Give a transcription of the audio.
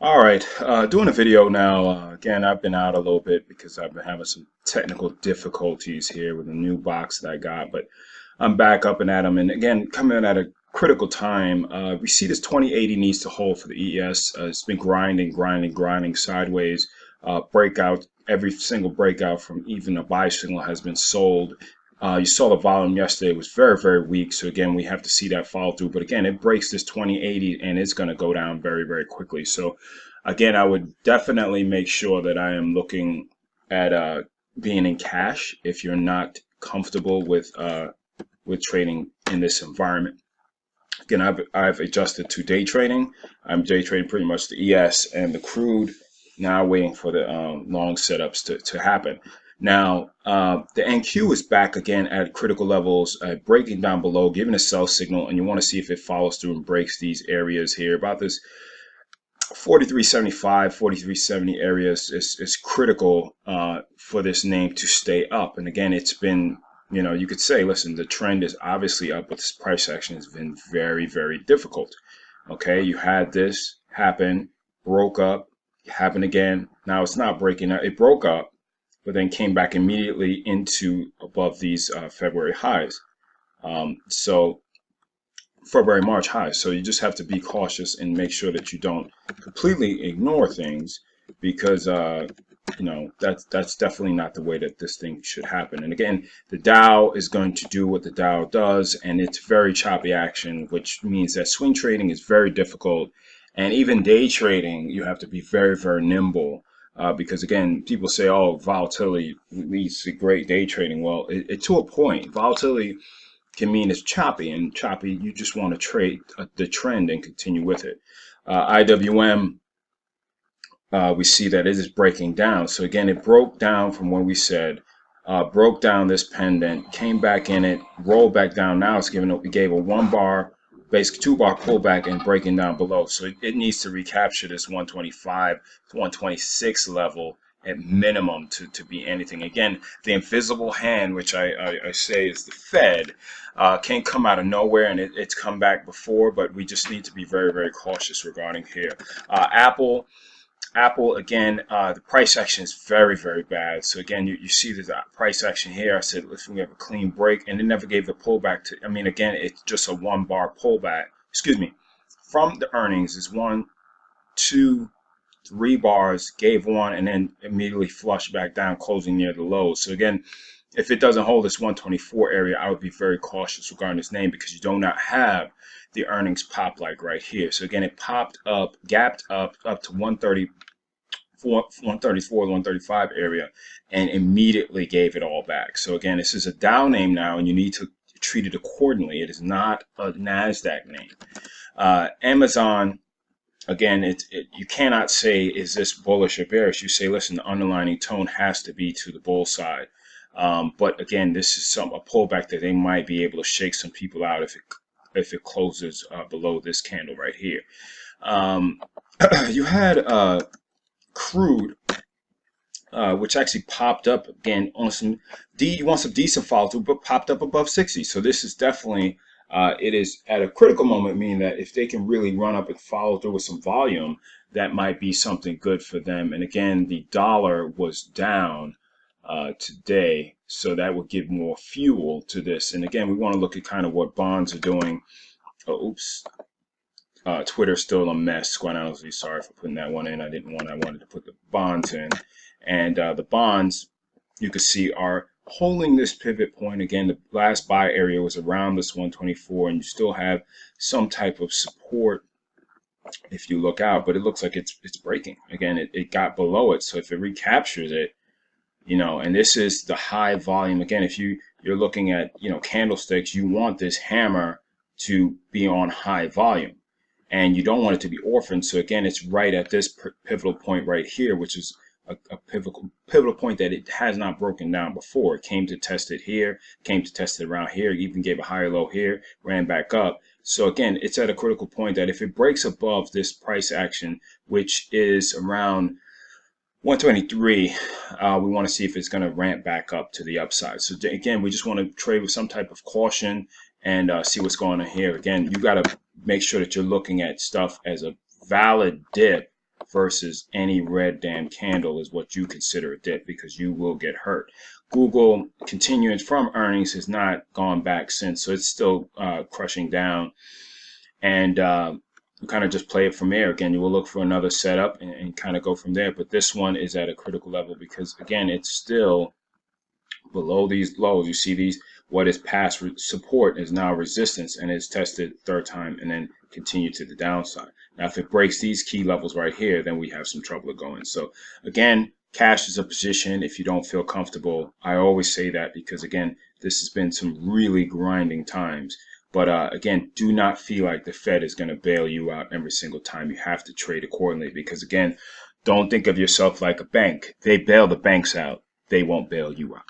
All right, doing a video now. Again, I've been out a little bit because I've been having some technical difficulties here with a new box that I got, but I'm back up and at them. And again, coming in at a critical time. We see this 2080 needs to hold for the ES. It's been grinding sideways. Breakout, every single breakout from even a buy signal has been sold. You saw the volume yesterday was very weak. So again, we have to see that follow through. But again, it breaks this 2080 and it's going to go down very quickly. So again, I would definitely make sure that I am looking at being in cash if you're not comfortable with trading in this environment. Again, I've adjusted to day trading. I'm day trading pretty much the ES and the crude. Now waiting for the long setups to happen. Now, the NQ is back again at critical levels, breaking down below, giving a sell signal, and you want to see if it follows through and breaks these areas here. About this 43.75, 43.70 areas is critical for this name to stay up. And again, it's been, you could say, listen, the trend is obviously up, but this price action has been very difficult. Okay, you had this happen, broke up, happened again. Now it's not breaking up. It broke up, but then came back immediately into above these February highs. So February, March highs. So you just have to be cautious and make sure that you don't completely ignore things, because that's definitely not the way that this thing should happen. And again, the Dow is going to do what the Dow does, and it's very choppy action, which means that swing trading is very difficult. And even day trading, you have to be very nimble. Because again, people say, oh, volatility leads to great day trading. Well, to a point, volatility can mean it's choppy, and choppy, you just want to trade the trend and continue with it. IWM, we see that it is breaking down. So again, it broke down from what we said, broke down this pendant, came back in it, rolled back down. Now it's giving up. We gave a 1 bar, basically 2 bar pullback and breaking down below. So it needs to recapture this 125 to 126 level at minimum to be anything. Again, the invisible hand, which I say is the Fed, can come out of nowhere, and it's come back before, but we just need to be very cautious regarding here. Apple, again, the price action is very bad. So again, you see the price action here. I said, listen, we have a clean break, and it never gave the pullback to, again, it's just a 1 bar pullback. Excuse me. From the earnings is 1, 2, 3 bars, gave 1, and then immediately flushed back down, closing near the low. So again, if it doesn't hold this 124 area, I would be very cautious regarding this name, because you do not have the earnings pop like right here. So again, it popped up, gapped up to 134, 135 area, and immediately gave it all back. So again, this is a Dow name now, and you need to treat it accordingly. It is not a NASDAQ name. Amazon, again, you cannot say, is this bullish or bearish? You say, listen, the underlying tone has to be to the bull side. But again, this is a pullback that they might be able to shake some people out if it closes below this candle right here. You had crude, which actually popped up again on some you want some decent follow through, but popped up above 60. So this is definitely it is at a critical moment, meaning that if they can really run up and follow through with some volume, that might be something good for them. And again, the dollar was down today, so that would give more fuel to this. And again, we want to look at kind of what bonds are doing. Twitter's still a mess, quite honestly. Sorry for putting that one in. I wanted to put the bonds in. And the bonds, you can see, are holding this pivot point. Again, the last buy area was around this 124, and you still have some type of support if you look out, but it looks like it's breaking. Again, it got below it, so if it recaptures it, and this is the high volume. Again, if you're looking at, candlesticks, you want this hammer to be on high volume, and you don't want it to be orphaned. So again, it's right at this pivotal point right here, which is a pivotal point that it has not broken down before. It came to test it here, came to test it around here, even gave a higher low here, ran back up. So again, it's at a critical point that if it breaks above this price action, which is around 123, we want to see if it's going to ramp back up to the upside. So again, we just want to trade with some type of caution and see what's going on here. Again, you got to make sure that you're looking at stuff as a valid dip versus any red damn candle is what you consider a dip, because you will get hurt. Google, continuing from earnings, has not gone back since, so it's still crushing down. And you kind of just play it from there. Again, you will look for another setup and kind of go from there. But this one is at a critical level because, again, it's still below these lows. You see these, what is past support is now resistance, and it's tested third time and then continue to the downside. Now, if it breaks these key levels right here, then we have some trouble going. So again, cash is a position if you don't feel comfortable. I always say that because, again, this has been some really grinding times. But again, do not feel like the Fed is going to bail you out every single time. You have to trade accordingly because, again, don't think of yourself like a bank. They bail the banks out. They won't bail you out.